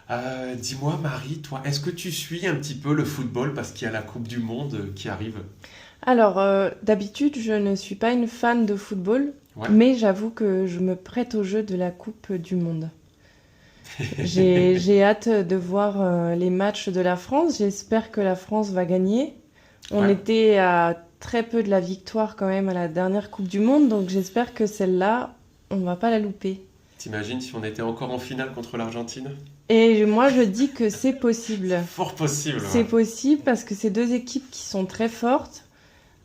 Dis-moi, Marie, toi, est-ce que tu suis un petit peu le football parce qu'il y a la Coupe du Monde qui arrive? Alors, d'habitude, je ne suis pas une fan de football, Ouais. mais j'avoue que je me prête au jeu de la Coupe du Monde. J'ai hâte de voir les matchs de la France. J'espère que la France va gagner. On Ouais. était à très peu de la victoire quand même à la dernière Coupe du Monde, donc j'espère que celle-là, on va pas la louper. T'imagines si on était encore en finale contre l'Argentine? Et moi, je dis que c'est C'est possible. fort possible, C'est ouais. possible parce que c'est deux équipes qui sont très fortes.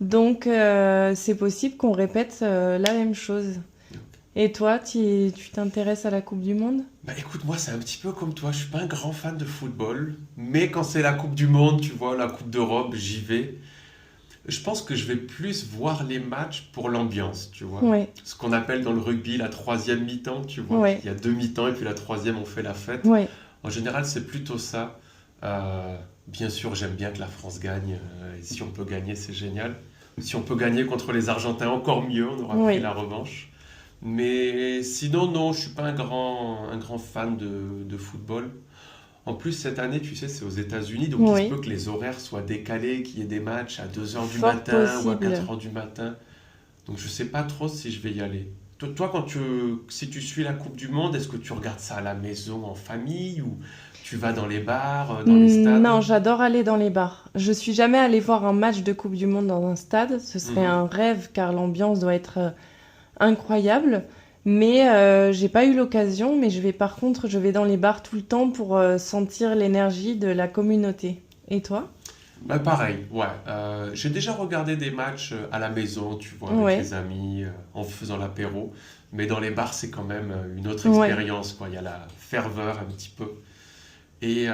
Donc, c'est possible qu'on répète la même chose. Et toi, tu t'intéresses à la Coupe du Monde? Bah écoute, moi c'est un petit peu comme toi, je suis pas un grand fan de football, mais quand c'est la Coupe du Monde, tu vois, la Coupe d'Europe, j'y vais. Je pense que je vais plus voir les matchs pour l'ambiance, tu vois. Ouais, Ce qu'on appelle dans le rugby la troisième mi-temps, tu vois. ouais, Il y a deux mi-temps et puis la troisième, on fait la fête. ouais. En général, c'est plutôt ça. Bien sûr, j'aime bien que la France gagne. Et si on peut gagner, c'est génial. Si on peut gagner contre les Argentins, encore mieux, on aura pris Oui. la revanche. Mais sinon, non, je suis pas un grand fan de football. En plus, cette année, tu sais, c'est aux États-Unis, donc il se peut Oui, que les horaires soient décalés, qu'il y ait des matchs à 2 heures du fort matin ou à possible. 4 heures du matin. Donc je sais pas trop si je vais y aller. Toi, si tu suis la Coupe du Monde, est-ce que tu regardes ça à la maison, en famille, ou tu vas dans les bars, dans les Non, stades? j'adore aller dans les bars. Je suis jamais allée voir un match de Coupe du Monde dans un stade. Ce serait Mhm. un rêve car l'ambiance doit être incroyable. Mais j'ai pas eu l'occasion. Mais par contre, je vais dans les bars tout le temps pour sentir l'énergie de la communauté. Et toi? Bah pareil, ouais. J'ai déjà regardé des matchs à la maison, tu vois, avec Ouais, les amis, en faisant l'apéro. Mais dans les bars, c'est quand même une autre ouais. expérience, quoi. Il y a la ferveur un petit peu. Et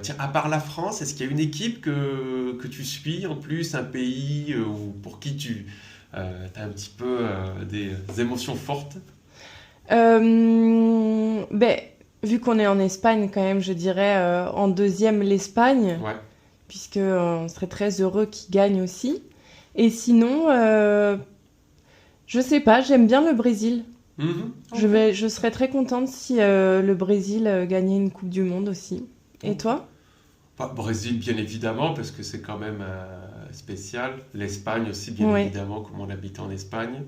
tiens, à part la France, est-ce qu'il y a une équipe que tu suis en plus, un pays ou pour qui tu as un petit peu des émotions fortes? Ben, vu qu'on est en Espagne, quand même, je dirais en deuxième l'Espagne, Ouais. puisque on serait très heureux qu'ils gagnent aussi. Et sinon, je sais pas, j'aime bien le Brésil. Mhm, ok. Je serais très contente si le Brésil gagnait une Coupe du Monde aussi. Et Ok. toi? Bah, Brésil, bien évidemment, parce que c'est quand même spécial. L'Espagne aussi, bien Ouais. évidemment, comme on habite en Espagne.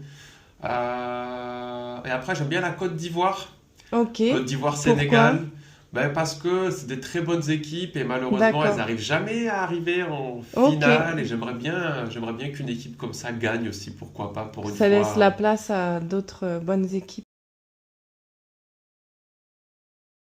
Et après, j'aime bien la Côte d'Ivoire. Ok. Côte Pourquoi? d'Ivoire-Sénégal. Ben, parce que c'est des très bonnes équipes et malheureusement, elles D'accord. n'arrivent jamais à arriver en Ok. finale. Et j'aimerais bien qu'une équipe comme ça gagne aussi, pourquoi pas, pour une Ça laisse la fois. place à d'autres bonnes équipes.